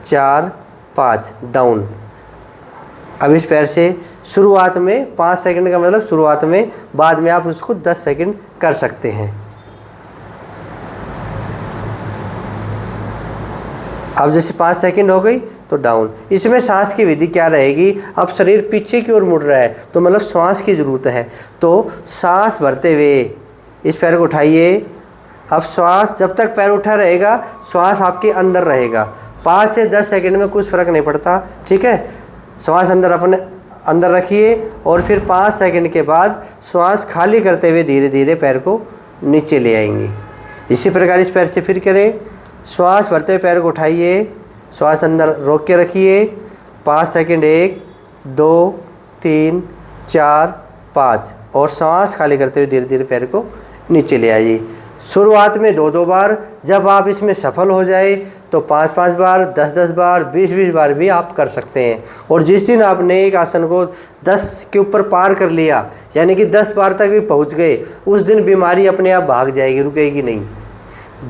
4 5 डाउन। अब इस पैर से शुरुआत में 5 सेकंड का मतलब शुरुआत में, बाद में आप उसको 10 सेकंड कर सकते हैं। अब जैसे 5 सेकंड हो गई तो डाउन। इसमें सांस की विधि क्या रहेगी? अब शरीर पीछे की ओर मुड़ रहा है तो मतलब श्वास की ज़रूरत है, तो सांस भरते हुए इस पैर को उठाइए। अब श्वास जब तक पैर उठा रहेगा, श्वास आपके अंदर रहेगा। 5 से 10 सेकंड में कुछ फ़र्क नहीं पड़ता, ठीक है। श्वास अंदर अपने अंदर रखिए और फिर 5 सेकंड के बाद श्वास खाली करते हुए धीरे धीरे पैर को नीचे ले आएंगे। इसी प्रकार इस पैर से फिर करें। श्वास भरते हुए पैर को उठाइए, श्वास अंदर रोक के रखिए। 5 सेकंड, 1 2 3 4 5, और श्वास खाली करते हुए धीरे धीरे पैर को नीचे ले आइए। शुरुआत में 2-2 बार। जब आप इसमें सफल हो जाए तो 5-5 बार, 10-10 बार, 20-20 बार भी आप कर सकते हैं। और जिस दिन आपने एक आसन को 10 के ऊपर पार कर लिया, यानी कि 10 बार तक भी पहुंच गए, उस दिन बीमारी अपने आप भाग जाएगी, रुकेगी नहीं।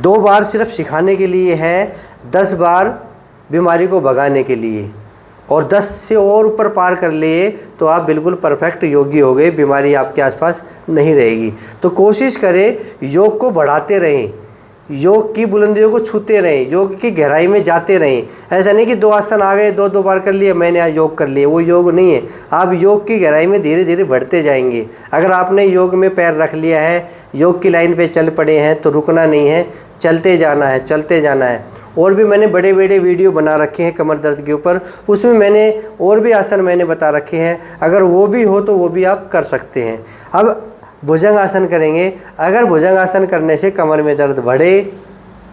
2 बार सिर्फ सिखाने के लिए है, 10 बार बीमारी को भगाने के लिए। और 10 से और ऊपर पार कर लिए तो आप बिल्कुल परफेक्ट योगी हो गए, बीमारी आपके आसपास नहीं रहेगी। तो कोशिश करें योग को बढ़ाते रहें, योग की बुलंदियों को छूते रहें, योग की गहराई में जाते रहें। ऐसा नहीं कि 2 आसन आ गए, 2 बार कर लिए, मैंने आज योग कर लिए, वो योग नहीं है। आप योग की गहराई में धीरे धीरे बढ़ते जाएंगे। अगर आपने योग में पैर रख लिया है, योग की लाइन पे चल पड़े हैं, तो रुकना नहीं है, चलते जाना है, चलते जाना है। और भी मैंने बड़े बड़े वीडियो बना रखे हैं कमर दर्द के ऊपर, उसमें मैंने और भी आसन मैंने बता रखे हैं, अगर वो भी हो तो वो भी आप कर सकते हैं। अब भुजंग आसन करेंगे। अगर भुजंग आसन करने से कमर में दर्द बढ़े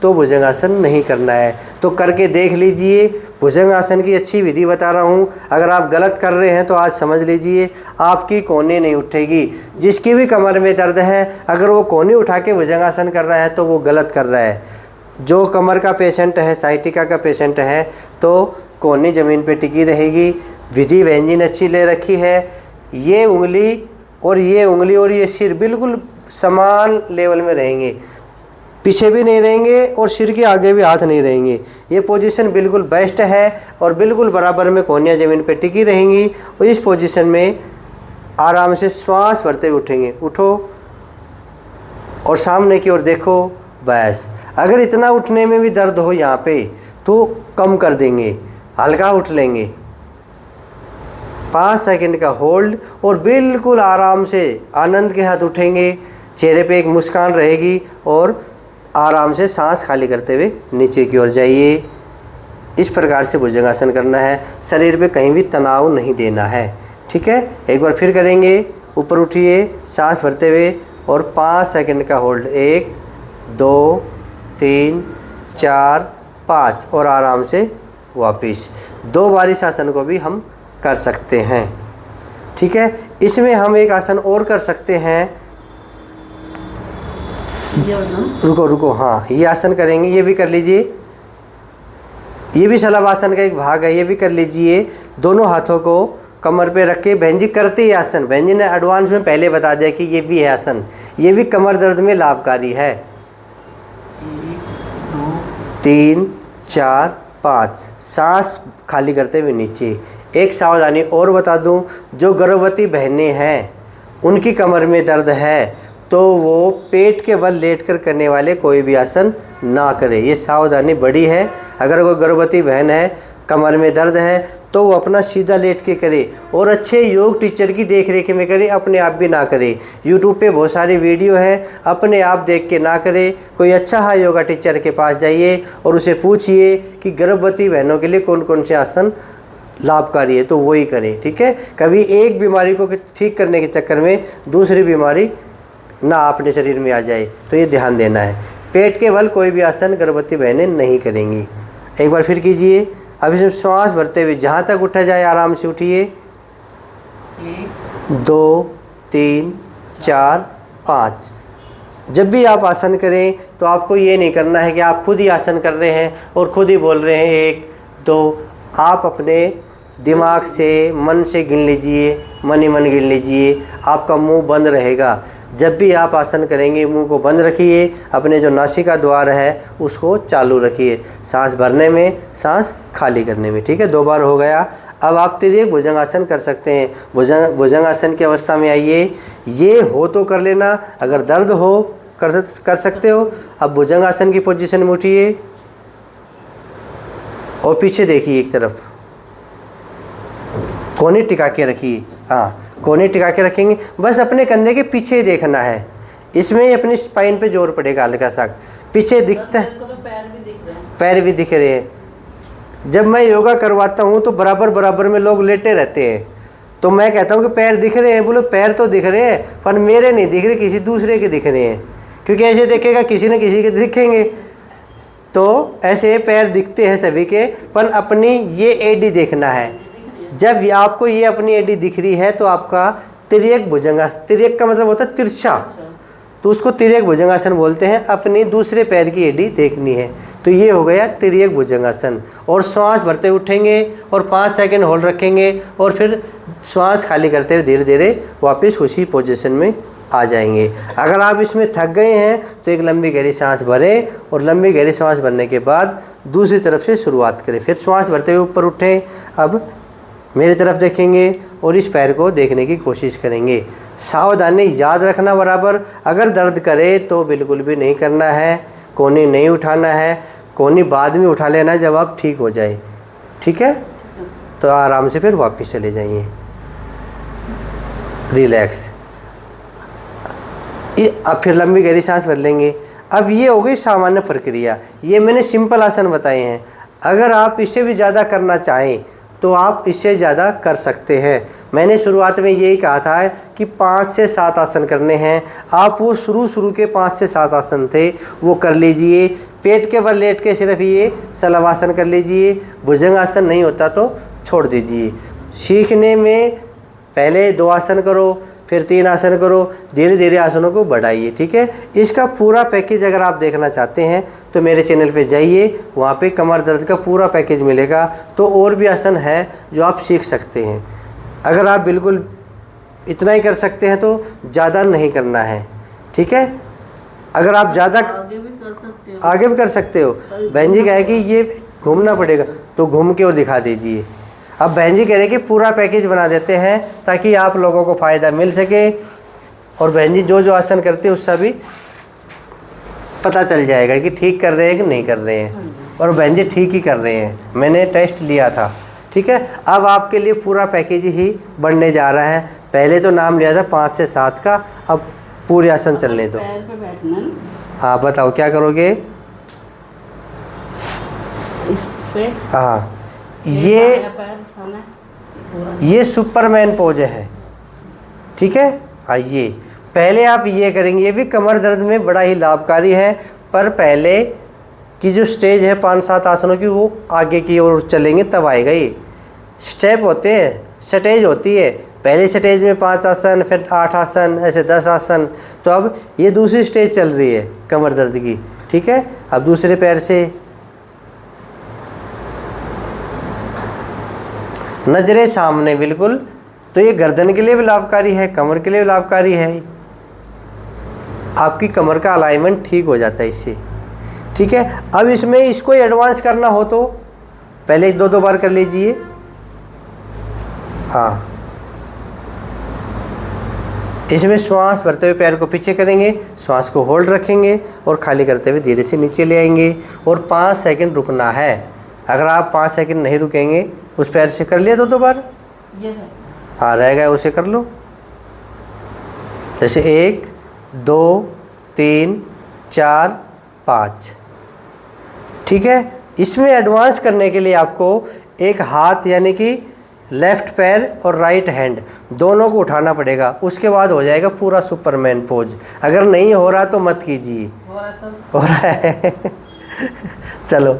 तो भुजंग आसन नहीं करना है, तो करके देख लीजिए। भुजंग आसन की अच्छी विधि बता रहा हूँ, अगर आप गलत कर रहे हैं तो आज समझ लीजिए आपकी कोहनी नहीं उठेगी। जिसकी भी कमर में दर्द है, अगर वो कोहनी उठा के भुजंग आसन कर रहा है तो वो गलत कर रहा है। जो कमर का पेशेंट है, साइटिका का पेशेंट है, तो कोहनी ज़मीन पे टिकी रहेगी। विधि व्यंजन अच्छी ले रखी है। ये उंगली और ये उंगली और ये सिर बिल्कुल समान लेवल में रहेंगे, पीछे भी नहीं रहेंगे और सिर के आगे भी हाथ नहीं रहेंगे। ये पोजीशन बिल्कुल बेस्ट है और बिल्कुल बराबर में कोहनियाँ ज़मीन पे टिकी रहेंगी। और इस पोजीशन में आराम से श्वास भरते हुए उठेंगे। उठो और सामने की ओर देखो, बस। अगर इतना उठने में भी दर्द हो यहाँ पे तो कम कर देंगे, हल्का उठ लेंगे। 5 सेकंड का होल्ड और बिल्कुल आराम से आनंद के साथ उठेंगे। चेहरे पे एक मुस्कान रहेगी और आराम से सांस खाली करते हुए नीचे की ओर जाइए। इस प्रकार से भुजंगासन करना है, शरीर पे कहीं भी तनाव नहीं देना है। ठीक है, एक बार फिर करेंगे। ऊपर उठिए सांस भरते हुए और 5 सेकंड का होल्ड। 1 2 3 4 5 और आराम से वापिस। 2 बार इस आसन को भी हम कर सकते हैं। ठीक है, इसमें हम एक आसन और कर सकते हैं। रुको, हाँ, ये आसन करेंगे, ये भी कर लीजिए। ये भी शलभासन का एक भाग है, ये भी कर लीजिए। दोनों हाथों को कमर पे रख के भैंजी करते ही आसन, भैंजी ने एडवांस में पहले बता दिया कि ये भी है आसन, ये भी कमर दर्द में लाभकारी है। 1 2 3 4 5 सांस खाली करते हुए नीचे। एक सावधानी और बता दूं, जो गर्भवती बहनें हैं उनकी कमर में दर्द है तो वो पेट के बल लेटकर करने वाले कोई भी आसन ना करें। ये सावधानी बड़ी है। अगर कोई गर्भवती बहन है, कमर में दर्द है, तो वो अपना सीधा लेट के करे और अच्छे योग टीचर की देख रेख में करे, अपने आप भी ना करे। यूट्यूब पे बहुत सारी वीडियो है, अपने आप देख के ना करे। कोई अच्छा है योगा टीचर के पास जाइए और उसे पूछिए कि गर्भवती बहनों के लिए कौन कौन से आसन लाभकारी है, तो वही करें। ठीक है, कभी एक बीमारी को ठीक करने के चक्कर में दूसरी बीमारी ना अपने शरीर में आ जाए, तो ये ध्यान देना है। पेट के बल कोई भी आसन गर्भवती बहनें नहीं करेंगी। एक बार फिर कीजिए। अब इसमें श्वास भरते हुए जहाँ तक उठा जाए आराम से उठिए। 1 2 3 4 5। जब भी आप आसन करें तो आपको ये नहीं करना है कि आप खुद ही आसन कर रहे हैं और खुद ही बोल रहे हैं 1 2। आप अपने दिमाग से, मन से गिन लीजिए, मन ही मन गिन लीजिए। आपका मुंह बंद रहेगा। जब भी आप आसन करेंगे मुंह को बंद रखिए, अपने जो नासिका द्वार है उसको चालू रखिए, सांस भरने में, सांस खाली करने में। ठीक है, 2 बार हो गया। अब आप तिर्यक भुजंगासन कर सकते हैं। भुजंगासन की अवस्था में आइए। ये हो तो कर लेना, अगर दर्द हो कर सकते हो। अब भुजंगासन की पोजीशन में उठिए और पीछे देखिए एक तरफ, कोहनी टिका के रखिए। हाँ, कोहनी टिका के रखेंगे, बस अपने कंधे के पीछे ही देखना है। इसमें ही अपनी स्पाइन पे जोर पड़ेगा हल्का सा। पीछे दिखता है, तो पैर भी दिख रहे हैं। पैर भी दिख रहे हैं। जब मैं योगा करवाता हूँ तो बराबर में लोग लेटे रहते हैं, तो मैं कहता हूँ कि पैर दिख रहे हैं। बोलो पैर तो दिख रहे हैं पर मेरे नहीं दिख रहे, किसी दूसरे के दिख रहे हैं। क्योंकि ऐसे देखेगा किसी न किसी के दिखेंगे, तो ऐसे पैर दिखते हैं सभी के, पर अपनी ये एडी देखना है। जब आपको ये अपनी एडी दिख रही है तो आपका तिर्यक भुजंगासन, तिर्यक का मतलब होता है तिरछा, तो उसको तिर्यक भुजंगासन बोलते हैं। अपनी दूसरे पैर की एडी देखनी है। तो ये हो गया तिर्यक भुजंगासन। और श्वास भरते हुए उठेंगे और 5 सेकंड होल्ड रखेंगे और फिर श्वास खाली करते हुए धीरे धीरे वापस उसी पोजीशन में आ जाएंगे। अगर आप इसमें थक गए हैं तो एक लंबी गहरी सांस भरें और लंबी गहरी सांस भरने के बाद दूसरी तरफ से शुरुआत करें। फिर श्वास भरते हुए ऊपर उठें। अब मेरी तरफ देखेंगे और इस पैर को देखने की कोशिश करेंगे। सावधानी याद रखना बराबर, अगर दर्द करे तो बिल्कुल भी नहीं करना है, कोहनी नहीं उठाना है, कोहनी बाद में उठा लेना जब आप ठीक हो जाए। ठीक है, तो आराम से फिर वापस चले जाइए, रिलैक्स। अब फिर लंबी गहरी सांस भर लेंगे। अब ये हो गई सामान्य प्रक्रिया, ये मैंने सिंपल आसन बताए हैं। अगर आप इससे भी ज़्यादा करना चाहें तो आप इससे ज़्यादा कर सकते हैं। मैंने शुरुआत में यही कहा था कि 5 से 7 आसन करने हैं। आप वो शुरू के 5 से 7 आसन थे वो कर लीजिए। पेट के बल लेट के सिर्फ ये शलभासन कर लीजिए। भुजंगासन नहीं होता तो छोड़ दीजिए। सीखने में पहले 2 आसन करो, फिर 3 आसन करो, धीरे धीरे आसनों को बढ़ाइए। ठीक है, इसका पूरा पैकेज अगर आप देखना चाहते हैं तो मेरे चैनल पे जाइए, वहाँ पे कमर दर्द का पूरा पैकेज मिलेगा। तो और भी आसन है जो आप सीख सकते हैं। अगर आप बिल्कुल इतना ही कर सकते हैं तो ज़्यादा नहीं करना है। ठीक है, अगर आप ज़्यादा आगे भी कर सकते हो। आगे भी कर सकते हो। बहन जी कहे कि ये घूमना पड़ेगा तो घूम के और दिखा दीजिए। अब बहन जी कह रहे कि पूरा पैकेज बना देते हैं ताकि आप लोगों को फ़ायदा मिल सके, और बहन जी जो जो आसन करते हैं उससे भी पता चल जाएगा कि ठीक कर रहे हैं कि नहीं कर रहे हैं। और बहन जी ठीक ही कर रहे हैं, मैंने टेस्ट लिया था। ठीक है, अब आपके लिए पूरा पैकेज ही बनने जा रहा है। पहले तो नाम लिया था 5 से 7 का, अब पूरे आसन चलने दो। पैर पे बैठना ना, हाँ बताओ क्या करोगे। इस पे हाँ, ये दायां पैर उठाना है, पूरा। ये सुपरमैन पोज है। ठीक है, आइए पहले आप ये करेंगे। ये भी कमर दर्द में बड़ा ही लाभकारी है, पर पहले की जो स्टेज है 5-7 आसनों की वो आगे की ओर चलेंगे तब आएगा। ये स्टेप होते हैं, स्टेज होती है। पहले स्टेज में 5 आसन, फिर 8 आसन, ऐसे 10 आसन। तो अब ये दूसरी स्टेज चल रही है कमर दर्द की। ठीक है, अब दूसरे पैर से नजरें सामने बिल्कुल। तो ये गर्दन के लिए भी लाभकारी है, कमर के लिए भी लाभकारी है। आपकी कमर का अलाइनमेंट ठीक हो जाता है इससे। ठीक है, अब इसमें इसको एडवांस करना हो तो पहले 2-2 बार कर लीजिए। हाँ, इसमें श्वास भरते हुए पैर को पीछे करेंगे, श्वास को होल्ड रखेंगे और खाली करते हुए धीरे से नीचे ले आएंगे और 5 सेकंड रुकना है। अगर आप 5 सेकंड नहीं रुकेंगे, उस पैर से कर लिया 2-2 बार, ये है। हाँ रह गया उसे कर लो। जैसे 1 2 3 4 5। ठीक है, इसमें एडवांस करने के लिए आपको एक हाथ यानी कि लेफ्ट पैर और राइट हैंड दोनों को उठाना पड़ेगा। उसके बाद हो जाएगा पूरा सुपरमैन पोज। अगर नहीं हो रहा तो मत कीजिए। हो रहा है चलो,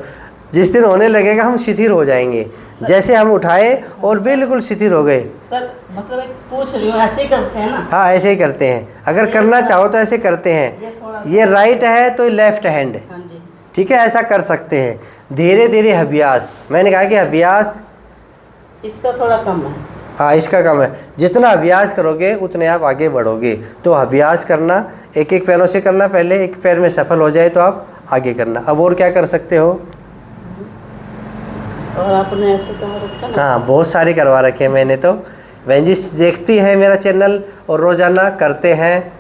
जिस दिन होने लगेगा हम शिथिल हो जाएंगे। जैसे हम उठाए और बिल्कुल शिथिल हो गए। सर मतलब एक पूछ रही हूँ, ऐसे ही करते हैं ना? हाँ ऐसे ही करते हैं, अगर करना चाहो तो ऐसे करते हैं। ये राइट है तो लेफ्ट हैंड। हाँ जी। ठीक है, ऐसा कर सकते हैं। धीरे धीरे अभ्यास, मैंने कहा कि अभ्यास इसका थोड़ा कम है। हाँ इसका कम है। जितना अभ्यास करोगे उतने आप आगे बढ़ोगे। तो अभ्यास करना, एक एक पैरों से करना। पहले एक पैर में सफल हो जाए तो आप आगे करना। अब और क्या कर सकते हो? और आपने ऐसे तो रखा ना? हाँ बहुत सारे करवा रखे हैं मैंने तो। बहन जी देखती हैं मेरा चैनल और रोज़ाना करते हैं।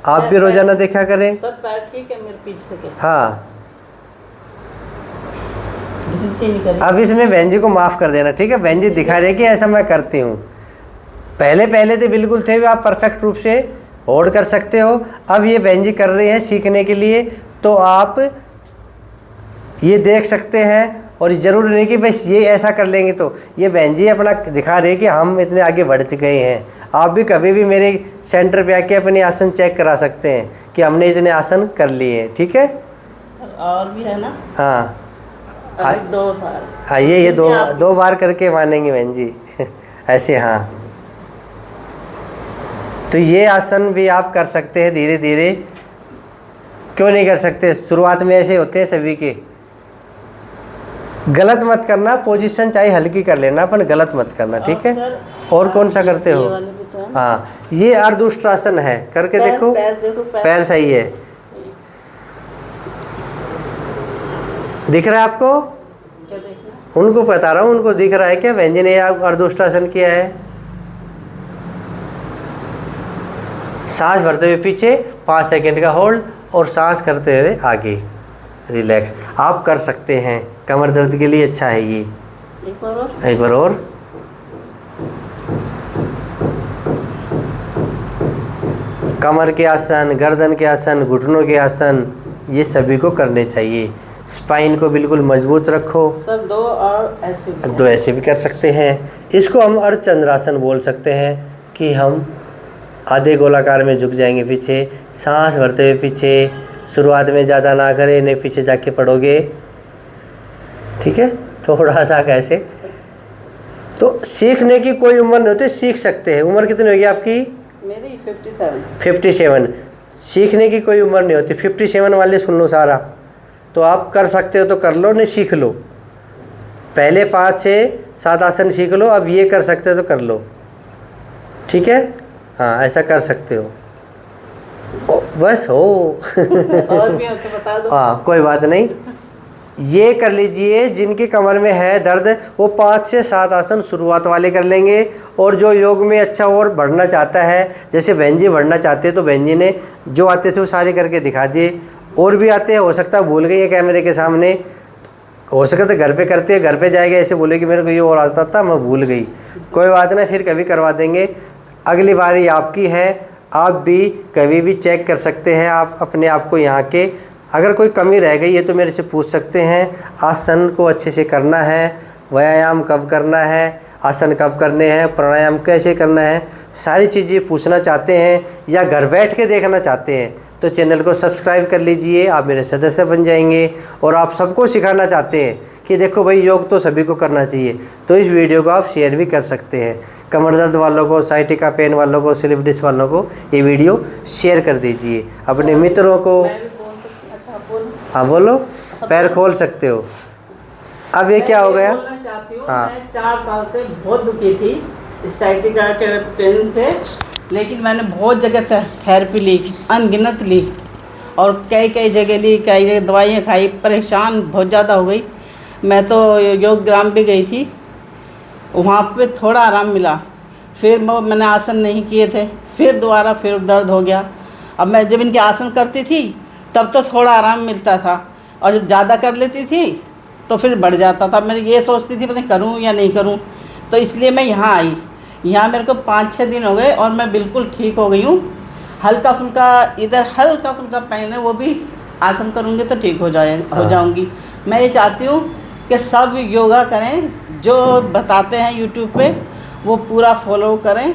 आप भी रोज़ाना देखा करें। सर पैर ठीक है मेरे पीछे के? हाँ, गिनती नहीं करी। अब इसमें बहन जी को माफ़ कर देना। ठीक है, बहन जी दिखा रहे कि ऐसा मैं करती हूँ। पहले तो बिल्कुल थे, आप परफेक्ट रूप से होल्ड कर सकते हो। अब ये बहन जी कर रहे हैं सीखने के लिए, तो आप ये देख सकते हैं। और ज़रूरी नहीं कि बस ये ऐसा कर लेंगे। तो ये बहन जी अपना दिखा रहे कि हम इतने आगे बढ़ चुके हैं। आप भी कभी भी मेरे सेंटर पे आके अपने आसन चेक करा सकते हैं कि हमने इतने आसन कर लिए हैं। ठीक है, और भी है ना? हाँ अभी 2 बार। हाँ, ये दो बार करके मानेंगे बहन जी ऐसे। हाँ, तो ये आसन भी आप कर सकते हैं धीरे धीरे। क्यों नहीं कर सकते? शुरुआत में ऐसे होते हैं सभी के, गलत मत करना, पोजीशन चाहे हल्की कर लेना, अपन गलत मत करना, ठीक है। सर, और कौन सा करते ये हो? वाले भी तो है ना? हाँ, ये अर्धउष्ट्रासन है, करके देखो। पैर देखो, पैर सही है, दिख रहा है आपको? क्या देखना? उनको बता रहा हूँ, उनको दिख रहा है क्या बहन जी ने अर्धउष्ट्रासन किया है? सांस भरते हुए पीछे 5 सेकंड का होल्ड और सांस करते हुए आगे रिलैक्स। आप कर सकते हैं, कमर दर्द के लिए अच्छा है ये। एक बार और। एक बार और। कमर के आसन, गर्दन के आसन, घुटनों के आसन, ये सभी को करने चाहिए। स्पाइन को बिल्कुल मजबूत रखो। सर 2 और ऐसे भी है। 2 ऐसे भी कर सकते हैं। इसको हम अर्धचंद्रासन बोल सकते हैं कि हम आधे गोलाकार में झुक जाएंगे पीछे, सांस भरते हुए पीछे। शुरुआत में ज़्यादा ना करें, नहीं पीछे जाके पड़ोगे, ठीक है। थोड़ा सा कैसे, तो सीखने की कोई उम्र नहीं होती, सीख सकते हैं। उम्र कितनी होगी आपकी? मेरी 57। 57। सीखने की कोई उम्र नहीं होती। 57 वाले सुन लो सारा, तो आप कर सकते हो तो कर लो, नहीं सीख लो। पहले 5 से 7 आसन सीख लो, अब ये कर सकते हो तो कर लो, ठीक है। हाँ, ऐसा कर सकते हो। बस हो। और भी हो तो बता दो। हाँ, कोई बात नहीं, ये कर लीजिए। जिनकी कमर में है दर्द वो 5 से 7 आसन शुरुआत वाले कर लेंगे। और जो योग में अच्छा और बढ़ना चाहता है, जैसे बहन जी बढ़ना चाहते हैं, तो बहन जी ने जो आते थे वो सारे करके दिखा दिए। और भी आते हैं, हो सकता है भूल गई है कैमरे के सामने, हो सकता है घर पे करते हैं, घर पे जाएगा ऐसे बोलेगी मेरे को ये और आता था मैं भूल गई। कोई बात नहीं, फिर कभी करवा देंगे। अगली बारी आपकी है, आप भी कभी भी चेक कर सकते हैं आप अपने आप को यहाँ के। अगर कोई कमी रह गई है तो मेरे से पूछ सकते हैं। आसन को अच्छे से करना है, व्यायाम कब करना है, आसन कब करने हैं, प्राणायाम कैसे करना है, सारी चीज़ें पूछना चाहते हैं या घर बैठ के देखना चाहते हैं तो चैनल को सब्सक्राइब कर लीजिए, आप मेरे सदस्य बन जाएंगे। और आप सबको सिखाना चाहते हैं कि देखो भाई योग तो सभी को करना चाहिए, तो इस वीडियो को आप शेयर भी कर सकते हैं। कमर दर्द वालों को, साइटिका पेन वालों को, स्लिप डिस्क वालों को ये वीडियो शेयर कर दीजिए, अपने मित्रों को। मैं भी बोल सकती हूँ। अच्छा, बोलो। हाँ बोलो, पैर खोल सकते हो। अब ये क्या हो गया? मैं बोलना चाहती हूँ, हाँ। मैं 4 साल से बहुत दुखी थी साइटिका के पेन से, लेकिन मैंने बहुत जगह थेरेपी ली, अनगिनत ली, और कई जगह ली, कई जगह दवाइयाँ खाई, परेशान बहुत ज़्यादा हो गई। मैं तो योग ग्राम भी गई थी, वहाँ पे थोड़ा आराम मिला। फिर मैंने आसन नहीं किए थे, फिर दोबारा फिर दर्द हो गया। अब मैं जब इनके आसन करती थी तब तो थोड़ा आराम मिलता था, और जब ज़्यादा कर लेती थी तो फिर बढ़ जाता था। मैं ये सोचती थी पता नहीं करूँ या नहीं करूँ, तो इसलिए मैं यहाँ आई। यहाँ मेरे को 5-6 दिन हो गए और मैं बिल्कुल ठीक हो गई हूँ। हल्का फुल्का इधर हल्का फुल्का पेन है, वो भी आसन करूँगी तो ठीक हो जाऊँगी। मैं ये चाहती हूँ कि सब योगा करें, जो बताते हैं यूट्यूब पे वो पूरा फॉलो करें।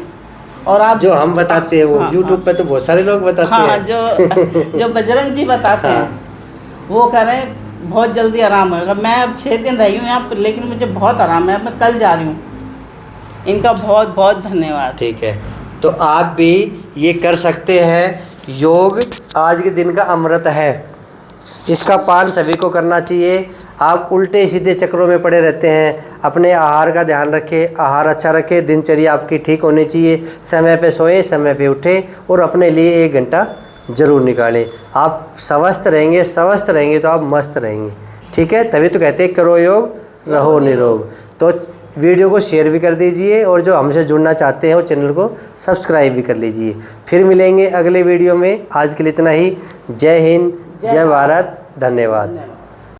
और आप जो हम बताते हैं वो यूट्यूब पे तो बहुत सारे लोग बताते हाँ, हैं। जो बजरंग जी बताते हैं वो करें, बहुत जल्दी आराम होगा। मैं अब 6 दिन रही हूँ यहाँ पर, लेकिन मुझे बहुत आराम है। अब मैं कल जा रही हूँ। इनका बहुत बहुत धन्यवाद। ठीक है, तो आप भी ये कर सकते हैं। योग आज के दिन का अमृत है, इसका पान सभी को करना चाहिए। आप उल्टे सीधे चक्रों में पड़े रहते हैं, अपने आहार का ध्यान रखें, आहार अच्छा रखें, दिनचर्या आपकी ठीक होनी चाहिए, समय पे सोएं, समय पे उठें और अपने लिए 1 घंटा ज़रूर निकालें। आप स्वस्थ रहेंगे तो आप मस्त रहेंगे, ठीक है। तभी तो कहते हैं करो योग रहो निरोग। तो वीडियो को शेयर भी कर दीजिए, और जो हमसे जुड़ना चाहते हैं वो चैनल को सब्सक्राइब भी कर लीजिए। फिर मिलेंगे अगले वीडियो में। आज के लिए इतना ही। जय हिंद, जय भारत, धन्यवाद।